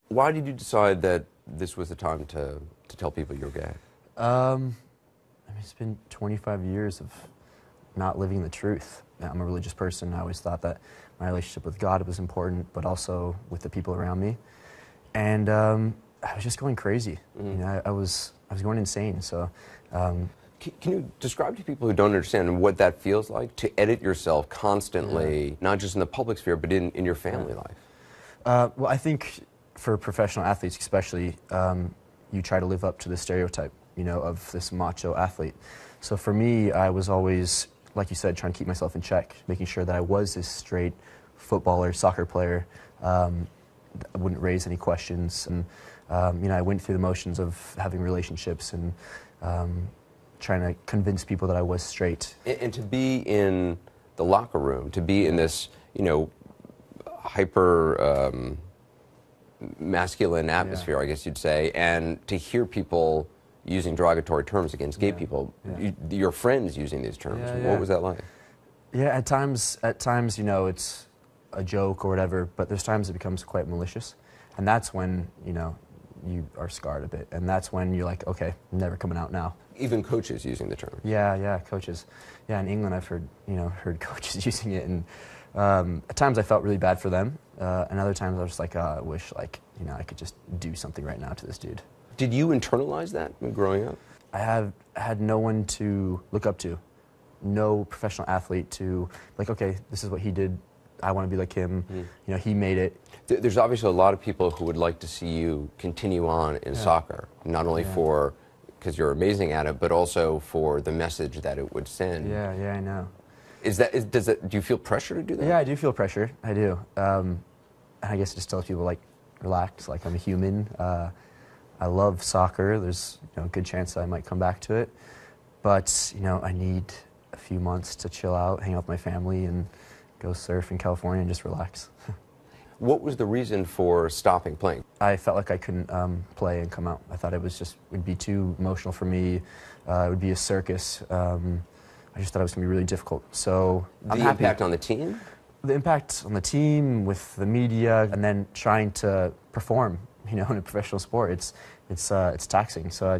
Why did you decide that this was the time to tell people you're gay? I mean, it's been 25 years of not living the truth. I'm a religious person. I always thought that my relationship with God was important, but also with the people around me. And I was just going crazy. You know, I was going insane. So, Can you describe to people who don't understand what that feels like to edit yourself constantly, not just in the public sphere, but in your family life? Well, I think for professional athletes especially, you try to live up to the stereotype, you know, of this macho athlete. So for me, I was always, like you said, trying to keep myself in check, making sure that I was this straight footballer, soccer player. I wouldn't raise any questions. And, you know, I went through the motions of having relationships and trying to convince people that I was straight. And to be in the locker room, to be in this, you know, hyper masculine atmosphere, I guess you'd say, and to hear people using derogatory terms against gay people, your friends using these terms. What was that like? Yeah, at times, you know, it's a joke or whatever, but there's times it becomes quite malicious. And that's when, you know, you are scarred a bit. And that's when you're like, okay, I'm never coming out now. Even coaches using the term. Yeah, coaches. Yeah, in England I've heard coaches using it, and at times I felt really bad for them, and other times I was just like, I wish, like, you know, I could just do something right now to this dude. Did you internalize that when growing up? I have had no one to look up to, no professional athlete to, like, okay, this is what he did, I want to be like him, you know, he made it. There's obviously a lot of people who would like to see you continue on in soccer, not only for, because you're amazing at it, but also for the message that it would send. Yeah, I know. Do you feel pressure to do that? Yeah, I do feel pressure, I do. And I guess it just tells people, like, relax, like, I'm a human. I love soccer. There's, you know, a good chance that I might come back to it. But, you know, I need a few months to chill out, hang out with my family, and go surf in California and just relax. What was the reason for stopping playing? I felt like I couldn't play and come out. I thought it would be too emotional for me. It would be a circus. I just thought it was going to be really difficult. So I'm happy. The impact on the team? The impact on the team, with the media, and then trying to perform, you know, in a professional sport. It's taxing. So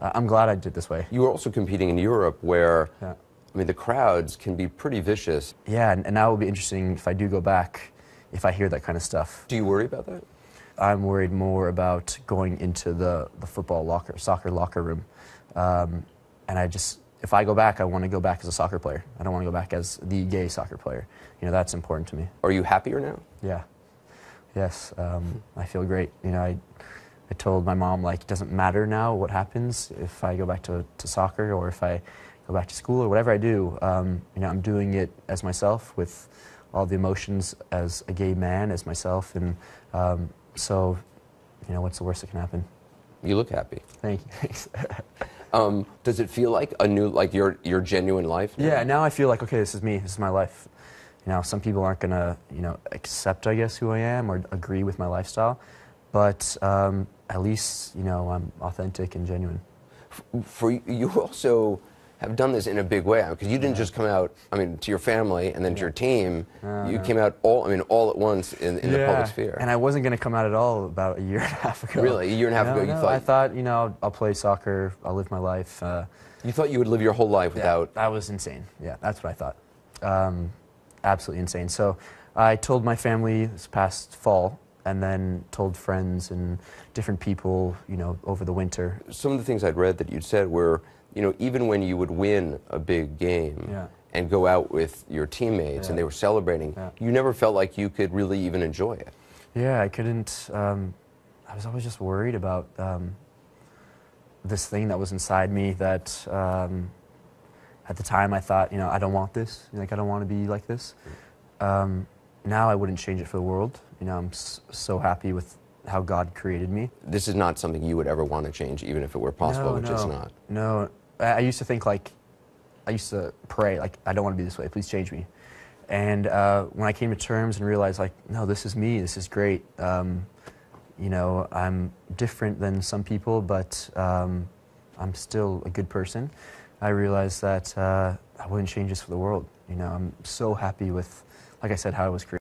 I'm glad I did it this way. You were also competing in Europe where, I mean, the crowds can be pretty vicious. Yeah, and now it will be interesting if I do go back, if I hear that kind of stuff. Do you worry about that? I'm worried more about going into the soccer locker room. And if I go back, I want to go back as a soccer player. I don't want to go back as the gay soccer player. You know, that's important to me. Are you happier now? Yeah. Yes. I feel great. You know, I told my mom, like, it doesn't matter now what happens if I go back to soccer or if I go back to school or whatever I do. You know, I'm doing it as myself, with all the emotions as a gay man, as myself. And so, you know, what's the worst that can happen? You look happy. Thank you. Thanks. Does it feel like a new, like your genuine life now? Yeah, now I feel like, okay, this is me, this is my life. You know, some people aren't gonna, you know, accept, I guess, who I am or agree with my lifestyle, but at least, you know, I'm authentic and genuine. For you also have done this in a big way, because you didn't just come out, I mean, to your family and then to your team. You came out all at once in the public sphere. And I wasn't going to come out at all about a year and a half ago. Really? A year and a half ago, you thought? I thought, you know, I'll play soccer, I'll live my life. You thought you would live your whole life without... That was insane. Yeah, that's what I thought. Absolutely insane. So I told my family this past fall, and then told friends and different people, you know, over the winter. Some of the things I'd read that you'd said were, you know, even when you would win a big game and go out with your teammates and they were celebrating, you never felt like you could really even enjoy it. Yeah, I couldn't. I was always just worried about this thing that was inside me that at the time I thought, you know, I don't want this. Like, I don't want to be like this. Now I wouldn't change it for the world. You know, I'm so happy with how God created me. This is not something you would ever want to change, even if it were possible, which it's not. No. I used to think, like, I used to pray, like, I don't want to be this way, please change me. And when I came to terms and realized, like, no, this is me, this is great. You know, I'm different than some people, but I'm still a good person. I realized that I wouldn't change this for the world. You know, I'm so happy with, like I said, how I was created.